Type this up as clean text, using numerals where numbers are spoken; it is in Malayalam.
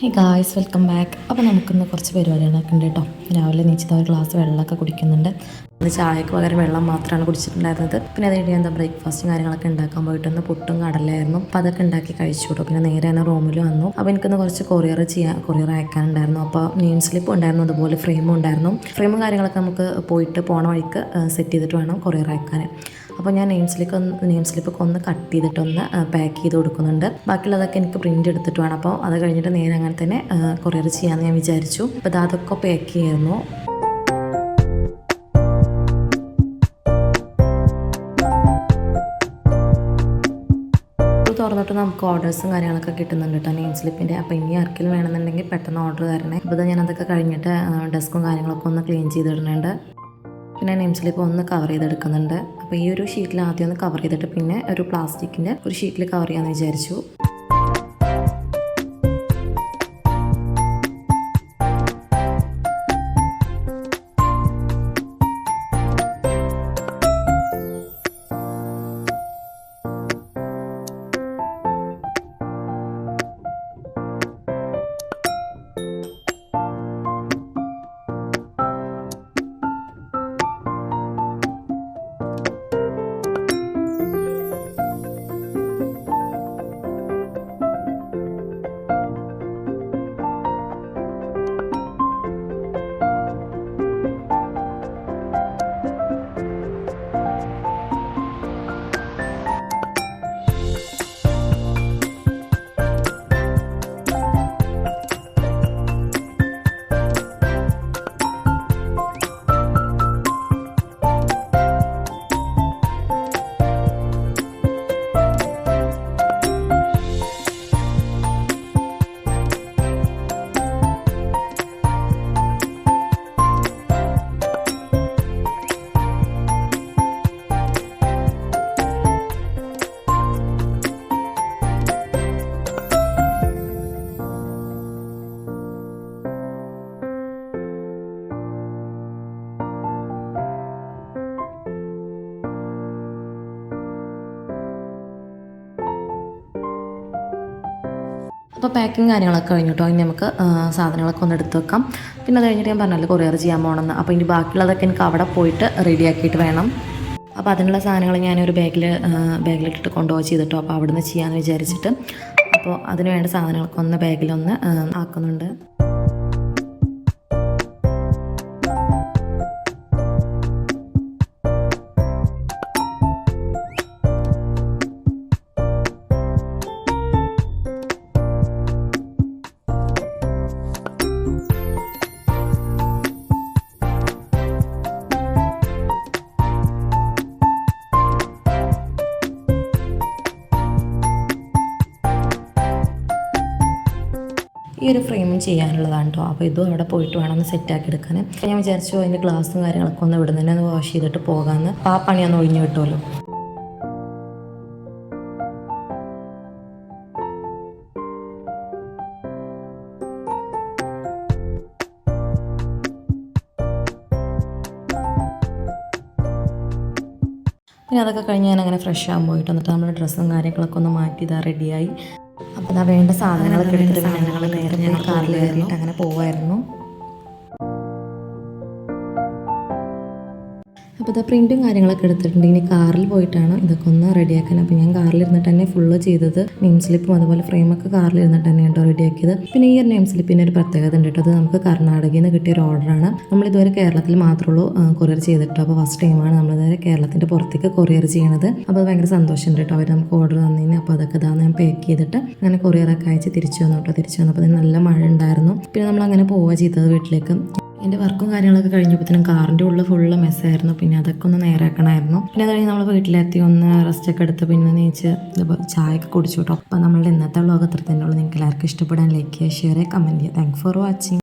Hey guys, welcome back. അപ്പോൾ നമുക്കിന്ന് കുറച്ച് പരിപാടികളൊക്കെ ഉണ്ട് കേട്ടോ. രാവിലെ നീച്ചിട്ട് ഒരു ഗ്ലാസ് വെള്ളമൊക്കെ കുടിക്കുന്നുണ്ട്. അത് ചായക്ക് പകരം വെള്ളം മാത്രമാണ് കുടിച്ചിട്ടുണ്ടായിരുന്നത്. പിന്നെ അത് കഴിഞ്ഞ് എന്താ ബ്രേക്ക്ഫാസ്റ്റും കാര്യങ്ങളൊക്കെ ഉണ്ടാക്കാൻ പോയിട്ടൊന്ന് പുട്ടും കടലായിരുന്നു. അപ്പോൾ അതൊക്കെ ഉണ്ടാക്കി കഴിച്ചു കേട്ടോ. പിന്നെ നേരെ തന്നെ റൂമിൽ വന്നു. അപ്പോൾ എനിക്കൊന്ന് കുറച്ച് കൊറിയർ അയക്കാനുണ്ടായിരുന്നു. അപ്പോൾ നെയിം സ്ലിപ്പും ഉണ്ടായിരുന്നു, അതുപോലെ ഫ്രെയിമും ഉണ്ടായിരുന്നു. ഫ്രെയിമും കാര്യങ്ങളൊക്കെ നമുക്ക് പോയിട്ട് പോണ വഴിക്ക് സെറ്റ് ചെയ്തിട്ട് വേണം കൊറിയർ അയക്കാൻ. അപ്പോൾ ഞാൻ നെയിം സ്ലിപ്പൊക്കെ ഒന്ന് കട്ട് ചെയ്തിട്ടൊന്ന് പാക്ക് ചെയ്ത് കൊടുക്കുന്നുണ്ട്. ബാക്കിയുള്ളതൊക്കെ എനിക്ക് പ്രിൻ്റ് എടുത്തിട്ട് വേണം. അപ്പോൾ അത് കഴിഞ്ഞിട്ട് നേരെ അങ്ങനെ തന്നെ കൊറിയർ ചെയ്യാമെന്ന് ഞാൻ വിചാരിച്ചു. അപ്പോൾ അതൊക്കെ പാക്ക് ചെയ്യായിരുന്നു. തുറന്നിട്ട് നമുക്ക് ഓർഡേഴ്സും കാര്യങ്ങളൊക്കെ കിട്ടുന്നുണ്ട് കേട്ടോ നെയിം സ്ലിപ്പിൻ്റെ. അപ്പോൾ ഇനി ആർക്കെങ്കിലും വേണമെന്നുണ്ടെങ്കിൽ പെട്ടെന്ന് ഓർഡർ തരണേ. അപ്പോൾ ഞാൻ അതൊക്കെ കഴിഞ്ഞിട്ട് ഡെസ്കും കാര്യങ്ങളൊക്കെ ഒന്ന് ക്ലീൻ ചെയ്തിടുന്നുണ്ട്. പിന്നെ നെയിം സ്ലിപ്പ് ഒന്ന് കവർ ചെയ്തെടുക്കുന്നുണ്ട്. അപ്പോൾ ഈ ഒരു ഷീറ്റിൽ ആദ്യം ഒന്ന് കവർ ചെയ്തിട്ട് പിന്നെ ഒരു പ്ലാസ്റ്റിക്കിൻ്റെ ഒരു ഷീറ്റിൽ കവർ ചെയ്യാമെന്ന് വിചാരിച്ചു. അപ്പോൾ പാക്കിങ് കാര്യങ്ങളൊക്കെ കഴിഞ്ഞു കേട്ടോ. ഇനി നമുക്ക് സാധനങ്ങളൊക്കെ ഒന്ന് എടുത്ത് വെക്കാം. പിന്നെ അത് കഴിഞ്ഞിട്ട് ഞാൻ പറഞ്ഞല്ലോ കൊറിയർ ചെയ്യാൻ പോകണമെന്ന്. അപ്പോൾ ഇനി ബാക്കിയുള്ളതൊക്കെ എനിക്ക് അവിടെ പോയിട്ട് റെഡിയാക്കിയിട്ട് വേണം. അപ്പോൾ അതിനുള്ള സാധനങ്ങൾ ഞാനൊരു ബാഗിലിട്ടിട്ട് കൊണ്ടുപോയി ചെയ്തിട്ടോ. അപ്പോൾ അവിടെ നിന്ന് ചെയ്യാമെന്ന് വിചാരിച്ചിട്ട് അപ്പോൾ അതിന് വേണ്ട സാധനങ്ങളൊക്കെ ഒന്ന് ബാഗിലൊന്ന് ആക്കുന്നുണ്ട്. ഈ ഒരു ഫ്രെയിമും ചെയ്യാനുള്ളതാണ് കേട്ടോ. അപ്പോൾ ഇതും അവിടെ പോയിട്ട് വേണം ഒന്ന് സെറ്റാക്കി എടുക്കാൻ. അപ്പോൾ ഞാൻ വിചാരിച്ചു അതിൻ്റെ ഗ്ലാസും കാര്യങ്ങളൊക്കെ ഒന്ന് ഇവിടെ തന്നെ ഒന്ന് വാഷ് ചെയ്തിട്ട് പോകാമെന്ന്. അപ്പോൾ ആ പണി ഒന്ന് ഒഴിഞ്ഞു കിട്ടുമല്ലോ. പിന്നെ അതൊക്കെ കഴിഞ്ഞ് ഞാൻ അങ്ങനെ ഫ്രഷ് ആകാൻ പോയിട്ട് വന്നിട്ട് നമ്മുടെ ഡ്രസ്സും കാര്യങ്ങളൊക്കെ ഒന്ന് മാറ്റി ഇതാ റെഡിയായി. അപ്പോൾ അതാ വേണ്ട സാധനങ്ങളൊക്കെ എടുത്തിട്ട് ഞങ്ങൾ നേരെ ഞാൻ കാറിൽ കയറിയിട്ട് അങ്ങനെ പോവായിരുന്നു. അപ്പോൾ ഇത് പ്രിൻറ്റും കാര്യങ്ങളൊക്കെ എടുത്തിട്ടുണ്ട്. ഇനി കാറിൽ പോയിട്ടാണ് ഇതൊക്കെ ഒന്ന് റെഡിയാക്കാൻ. അപ്പോൾ ഞാൻ കാറിലിരുന്നിട്ട് തന്നെ ഫുള്ള് ചെയ്തത്. നെയിം സ്ലിപ്പും അതുപോലെ ഫ്രെയിമൊക്കെ കാറിലിരുന്നിട്ട് തന്നെ കേട്ടോ റെഡിയാക്കിയത്. പിന്നെ ഈ ഒരു നെയിം സ്ലിപ്പിൻ്റെ ഒരു പ്രത്യേകത ഉണ്ട് കേട്ടോ. അത് നമുക്ക് കർണാടകയിൽ നിന്ന് കിട്ടിയ ഒരു ഓർഡറാണ്. നമ്മളിതുവരെ കേരളത്തിൽ മാത്രമുള്ളൂ കൊറിയർ ചെയ്തിട്ടോ. അപ്പോൾ ഫസ്റ്റ് ടൈമാണ് നമ്മളിതുവരെ കേരളത്തിൻ്റെ പുറത്തേക്ക് കൊറിയർ ചെയ്യണത്. അപ്പോൾ അത് ഭയങ്കര സന്തോഷമുണ്ട് കേട്ടോ. അവർ നമുക്ക് ഓർഡർ തന്നതിന്. അപ്പോൾ അതൊക്കെ ഇതാണ് ഞാൻ പാക്ക് ചെയ്തിട്ട് അങ്ങനെ കൊറിയറൊക്കെ അയച്ച് തിരിച്ചു വന്നു കേട്ടോ. തിരിച്ചു വന്നപ്പോൾ നല്ല മഴ ഉണ്ടായിരുന്നു. പിന്നെ നമ്മളങ്ങനെ പോവുക ചെയ്തത് വീട്ടിലേക്ക്. എൻ്റെ വർക്കും കാര്യങ്ങളൊക്കെ കഴിഞ്ഞപ്പോഴത്തേനും കാറിൻ്റെ ഉള്ളിൽ ഫുള്ള് മെസ്സായിരുന്നു. പിന്നെ അതൊക്കെ ഒന്ന് നേരാക്കണമായിരുന്നു. പിന്നെ അത് കഴിഞ്ഞ് നമ്മൾ വീട്ടിലെത്തി ഒന്ന് റെസ്റ്റൊക്കെ എടുത്ത് പിന്നെ നീച്ച് ചായയൊക്കെ കുടിച്ചു കേട്ടോ. അപ്പോൾ നമ്മളുടെ ഇന്നത്തെ വ്ളോഗ് അത്ര തന്നെ ഉള്ളൂ. നിങ്ങൾക്ക് എല്ലാവർക്കും ഇഷ്ടപ്പെടാൻ ലൈക്ക് ചെയ്യുക, ഷെയർ ചെയ്യുക, കമൻറ്റ് ചെയ്യുക. Thank for watching.